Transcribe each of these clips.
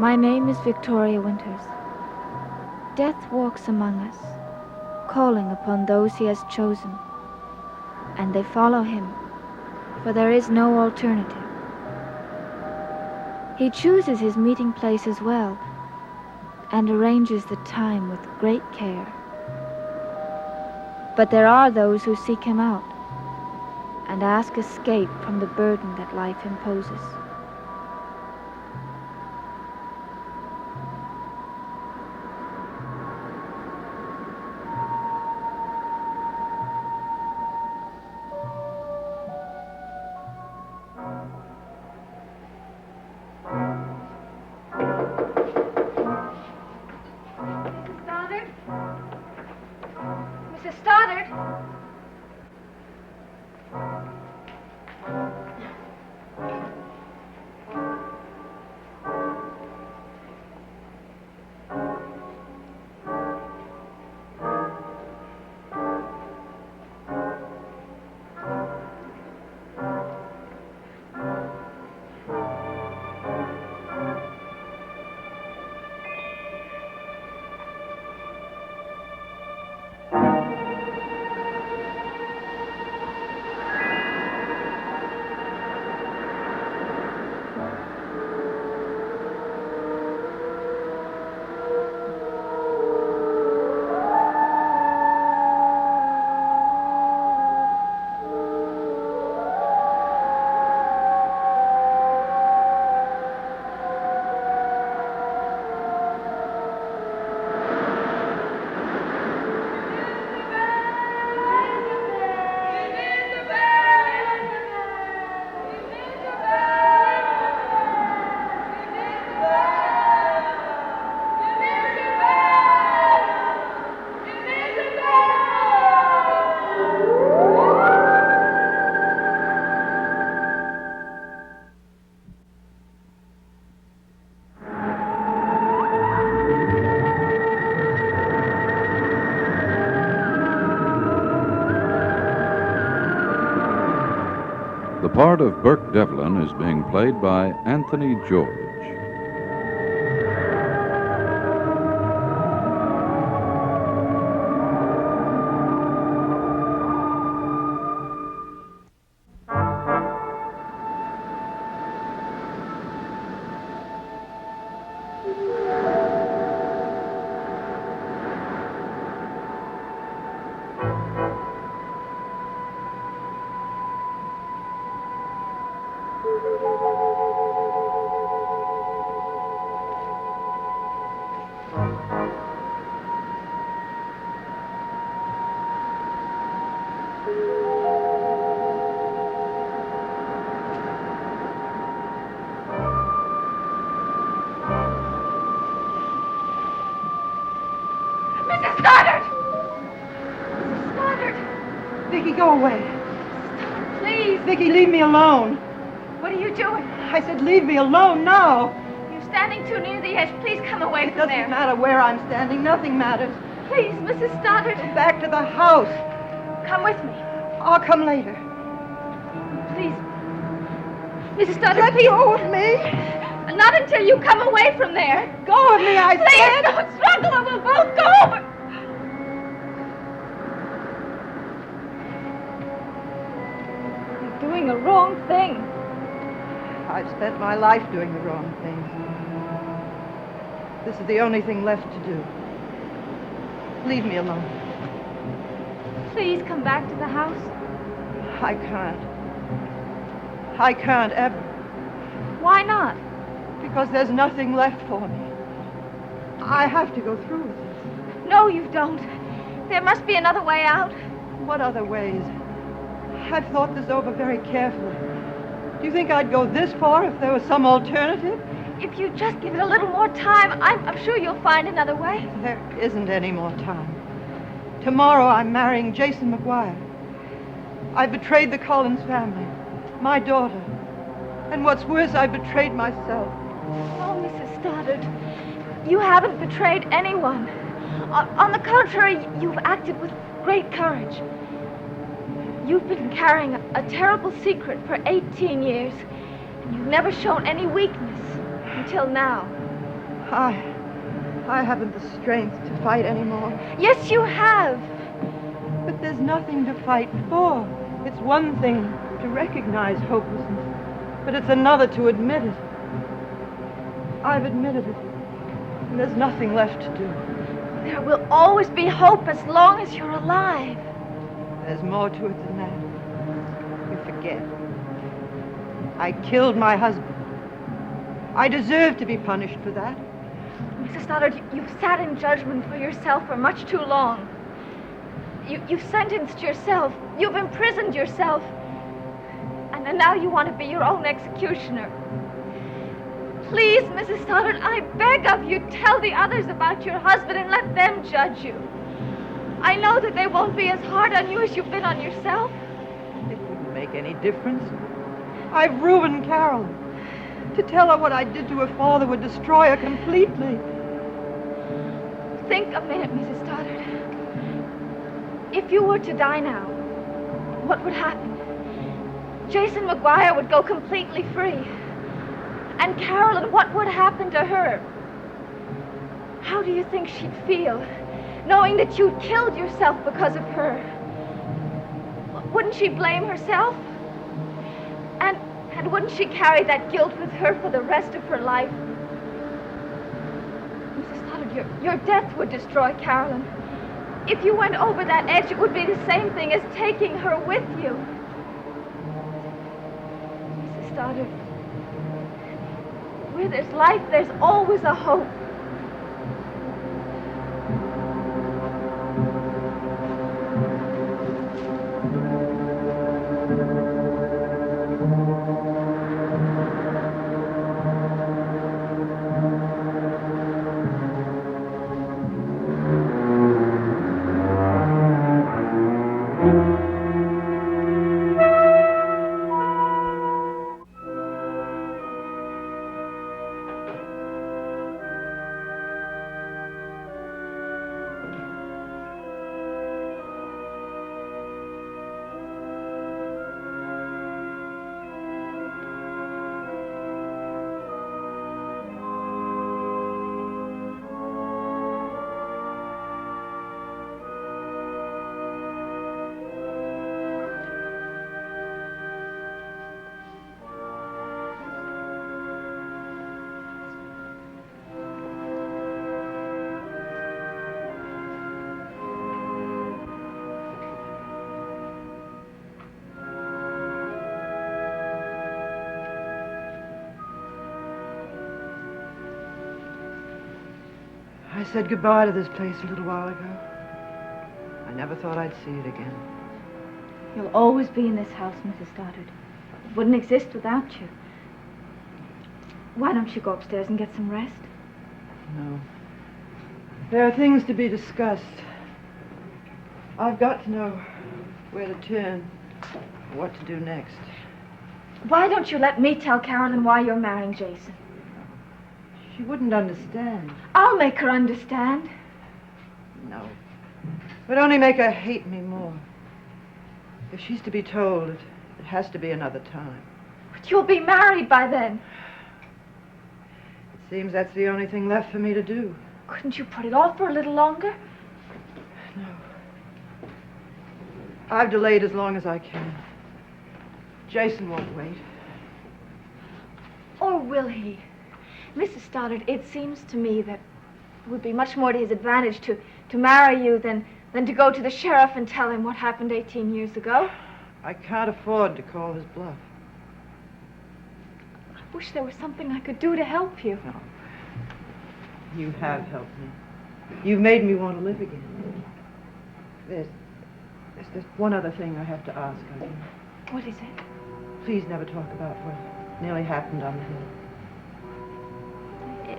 My name is Victoria Winters. Death walks among us, calling upon those he has chosen, and they follow him, for there is no alternative. He chooses his meeting place as well, and arranges the time with great care. But there are those who seek him out, and ask escape from the burden that life imposes. The part of Burke Devlin is being played by Anthony George. Vicky, go away. Please. Vicky, leave me alone. What are you doing? I said leave me alone now. You're standing too near the edge. Please come away It from there. doesn't matter where I'm standing. Nothing matters. Please, Mrs. Stoddard. Go back to the house. Come with me. I'll come later. Please. Mrs. Stoddard, Let please. go of me. Not until you come away from there. Go of me, I Please, said. don't struggle or we'll both go. You're doing a wrong thing. I've spent my life doing the wrong thing. This is the only thing left to do. Leave me alone. Please come back to the house. I can't. I can't ever. Why not? Because there's nothing left for me. I have to go through with this. No, you don't. There must be another way out. What other ways? I've thought this over very carefully. Do you think I'd go this far if there was some alternative? If you just give it a little more time, I'm sure you'll find another way. There isn't any more time. Tomorrow I'm marrying Jason McGuire. I betrayed the Collins family, my daughter. And what's worse, I betrayed myself. Oh, Mrs. Stoddard, you haven't betrayed anyone. On the contrary, you've acted with great courage. You've been carrying a terrible secret for 18 years, and you've never shown any weakness until now. I haven't the strength to fight anymore. Yes, you have. But there's nothing to fight for. It's one thing to recognize hopelessness, but it's another to admit it. I've admitted it, and there's nothing left to do. There will always be hope as long as you're alive. There's more to it than that. You forget. I killed my husband. I deserve to be punished for that. Mrs. Stoddard, you've sat in judgment for yourself for much too long. You've sentenced yourself. You've imprisoned yourself. And now you want to be your own executioner. Please, Mrs. Stoddard, I beg of you, tell the others about your husband and let them judge you. I know that they won't be as hard on you as you've been on yourself. It wouldn't make any difference. I've ruined Carolyn. To tell her what I did to her father would destroy her completely. Think a minute, Mrs. Stoddard. If you were to die now, what would happen? Jason McGuire would go completely free. And Carolyn, what would happen to her? How do you think she'd feel, knowing that you'd killed yourself because of her? Wouldn't she blame herself? And wouldn't she carry that guilt with her for the rest of her life? Mrs. Stoddard, your death would destroy Carolyn. If you went over that edge, it would be the same thing as taking her with you. Mrs. Stoddard, where there's life, there's always a hope. I said goodbye to this place a little while ago. I never thought I'd see it again. You'll always be in this house, Mrs. Stoddard. It wouldn't exist without you. Why don't you go upstairs and get some rest? No. There are things to be discussed. I've got to know where to turn, what to do next. Why don't you let me tell Carolyn why you're marrying Jason? She wouldn't understand. I'll make her understand. No. It would only make her hate me more. If she's to be told, it has to be another time. But you'll be married by then. It seems that's the only thing left for me to do. Couldn't you put it off for a little longer? No. I've delayed as long as I can. Jason won't wait. Or will he? Mrs. Stoddard, it seems to me that it would be much more to his advantage to marry you than to go to the sheriff and tell him what happened 18 years ago. I can't afford to call his bluff. I wish there was something I could do to help you. No. You have helped me. You've made me want to live again. There's just one other thing I have to ask of you. What is it? Please never talk about what nearly happened on the hill.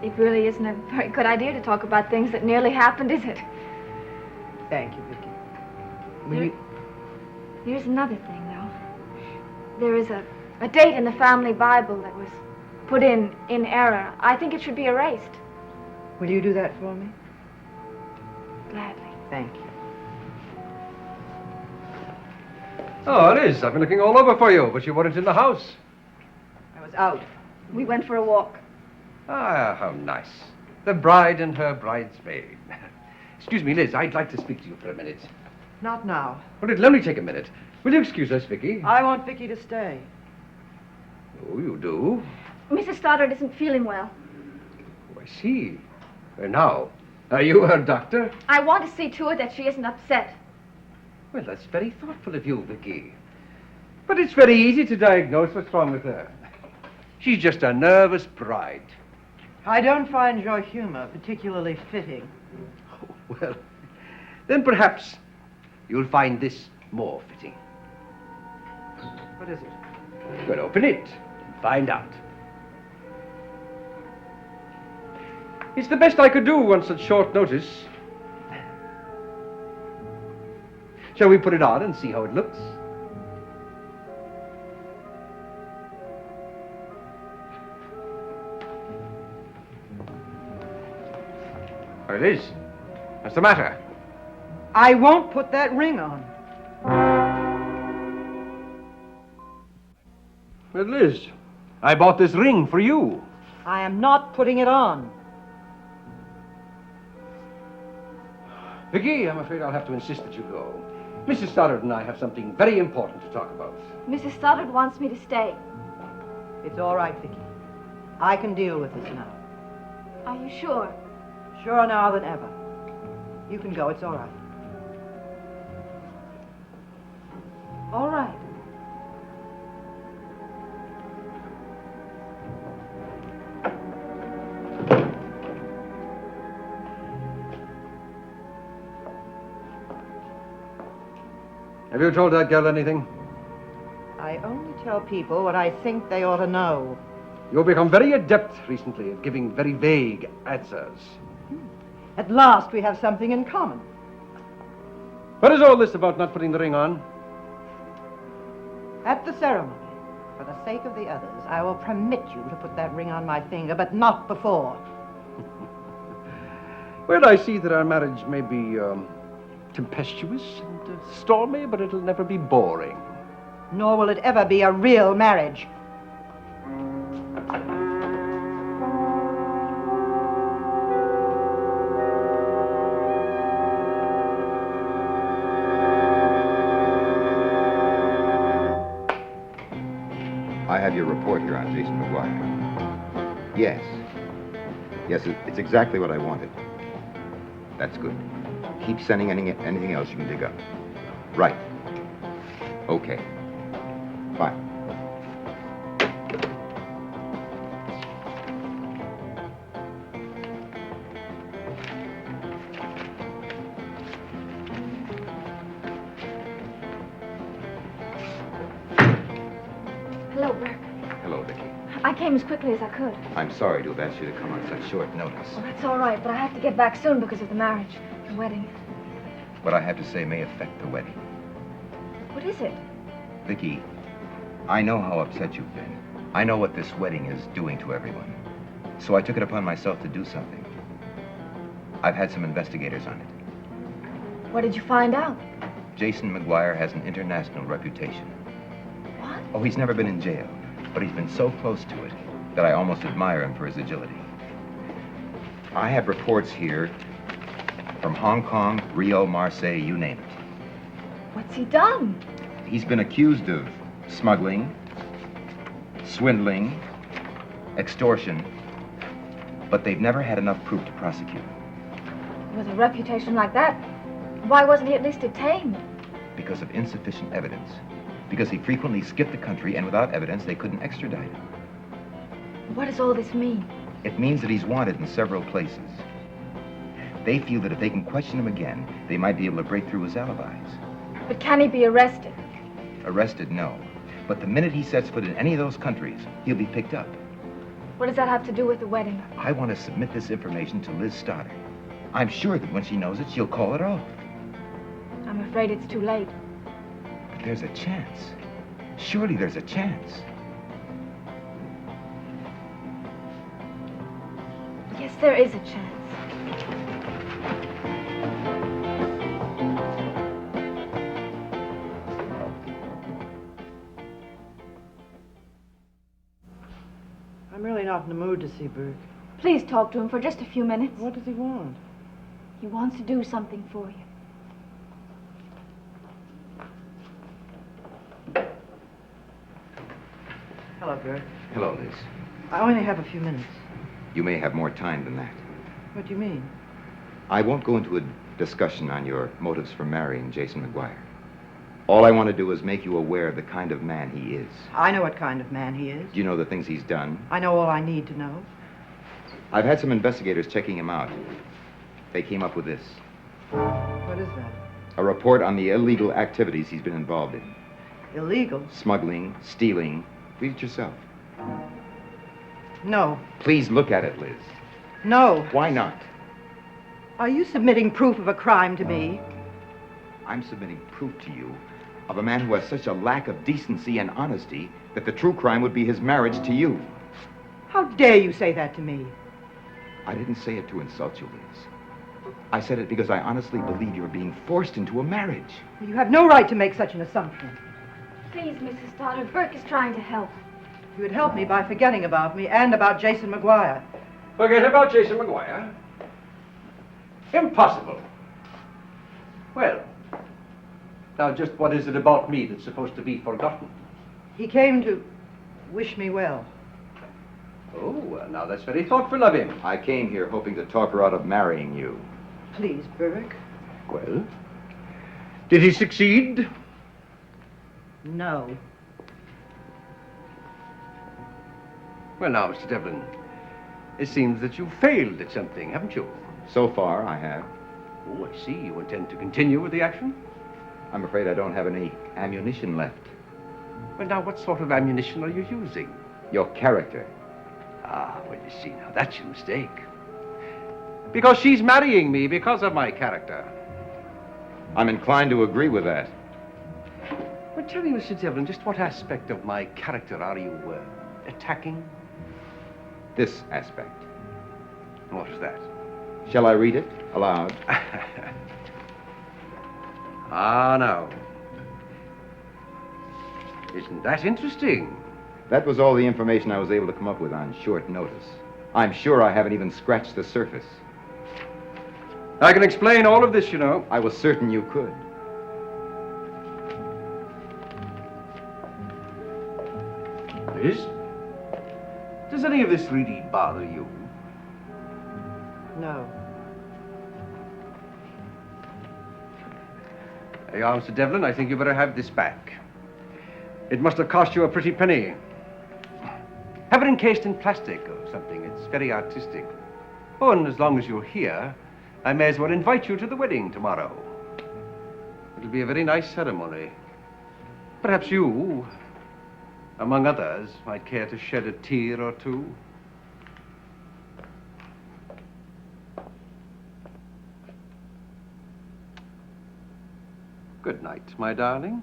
It really isn't a very good idea to talk about things that nearly happened, is it? Thank you, Vicky. Will you... Here's another thing, though. There is a date in the family Bible that was put in error. I think it should be erased. Will you do that for me? Gladly. Thank you. Oh, Liz, I've been looking all over for you, but you weren't in the house. I was out. We went for a walk. Ah, how nice. The bride and her bridesmaid. Excuse me, Liz, I'd like to speak to you for a minute. Not now. Well, it'll only take a minute. Will you excuse us, Vicky? I want Vicky to stay. Oh, you do? Mrs. Stoddard isn't feeling well. Oh, I see. Now, are you her doctor? I want to see to her that she isn't upset. Well, that's very thoughtful of you, Vicky. But it's very easy to diagnose what's wrong with her. She's just a nervous bride. I don't find your humor particularly fitting. Oh, well, then perhaps you'll find this more fitting. What is it? Well, open it and find out. It's the best I could do on such short notice. Shall we put it on and see how it looks? There it is. What's the matter? I won't put that ring on. Well, Liz, I bought this ring for you. I am not putting it on. Vicky, I'm afraid I'll have to insist that you go. Mrs. Stoddard and I have something very important to talk about. Mrs. Stoddard wants me to stay. It's all right, Vicky. I can deal with this now. Are you sure? Surer now than ever. You can go, it's all right. All right. Have you told that girl anything? I only tell people what I think they ought to know. You've become very adept recently at giving very vague answers. At last we have something in common. What is all this about not putting the ring on? At the ceremony, for the sake of the others, I will permit you to put that ring on my finger, but not before. Well, I see that our marriage may be tempestuous and stormy, but it'll never be boring. Nor will it ever be a real marriage. I have your report here on Jason McGuire. Yes. Yes, it's exactly what I wanted. That's good. Keep sending anything else you can dig up. Right. Okay. Bye. Hello, Burke. Hello, Vicky. I came as quickly as I could. I'm sorry to have asked you to come on such short notice. Well, that's all right, but I have to get back soon because of the marriage, the wedding. What I have to say may affect the wedding. What is it? Vicky, I know how upset you've been. I know what this wedding is doing to everyone. So I took it upon myself to do something. I've had some investigators on it. What did you find out? Jason McGuire has an international reputation. What? Oh, he's never been in jail, but he's been so close to it that I almost admire him for his agility. I have reports here from Hong Kong, Rio, Marseille, you name it. What's he done? He's been accused of smuggling, swindling, extortion, but they've never had enough proof to prosecute him. With a reputation like that, why wasn't he at least detained? Because of insufficient evidence. Because he frequently skipped the country, and without evidence, they couldn't extradite him. What does all this mean? It means that he's wanted in several places. They feel that if they can question him again, they might be able to break through his alibis. But can he be arrested? Arrested, no. But the minute he sets foot in any of those countries, he'll be picked up. What does that have to do with the wedding? I want to submit this information to Liz Stoddard. I'm sure that when she knows it, she'll call it off. I'm afraid it's too late. But there's a chance. Surely there's a chance. Yes, there is a chance. I'm really not in the mood to see Burke. Please talk to him for just a few minutes. What does he want? He wants to do something for you. Hello, Bert. Hello, Liz. I only have a few minutes. You may have more time than that. What do you mean? I won't go into a discussion on your motives for marrying Jason McGuire. All I want to do is make you aware of the kind of man he is. I know what kind of man he is. Do you know the things he's done? I know all I need to know. I've had some investigators checking him out. They came up with this. What is that? A report on the illegal activities he's been involved in. Illegal? Smuggling, stealing. Read it yourself. No. Please look at it, Liz. No. Why not? Are you submitting proof of a crime to me? I'm submitting proof to you of a man who has such a lack of decency and honesty that the true crime would be his marriage to you. How dare you say that to me? I didn't say it to insult you, Liz. I said it because I honestly believe you're being forced into a marriage. You have no right to make such an assumption. Please, Mrs. Stoddard, Burke is trying to help. You would help me by forgetting about me and about Jason McGuire. Forget about Jason McGuire? Impossible. Well, now just what is it about me that's supposed to be forgotten? He came to wish me well. Oh, well, now that's very thoughtful of him. I came here hoping to talk her out of marrying you. Please, Burke. Well, did he succeed? No. Well, now, Mr. Devlin, it seems that you failed at something, haven't you? So far, I have. Oh, I see. You intend to continue with the action? I'm afraid I don't have any ammunition left. Well, now, what sort of ammunition are you using? Your character. Ah, well, you see, now, that's your mistake. Because she's marrying me because of my character. I'm inclined to agree with that. Well, tell me, Mr. Devlin, just what aspect of my character are you attacking? This aspect. What is that? Shall I read it aloud? Ah, now. Isn't that interesting? That was all the information I was able to come up with on short notice. I'm sure I haven't even scratched the surface. I can explain all of this, you know. I was certain you could. Liz, does any of this really bother you? No. There you are, Mr. Devlin. I think you better have this back. It must have cost you a pretty penny. Have it encased in plastic or something. It's very artistic. Oh, and as long as you're here, I may as well invite you to the wedding tomorrow. It'll be a very nice ceremony. Perhaps you, among others, might care to shed a tear or two. Good night, my darling.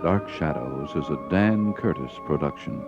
Dark Shadows is a Dan Curtis production.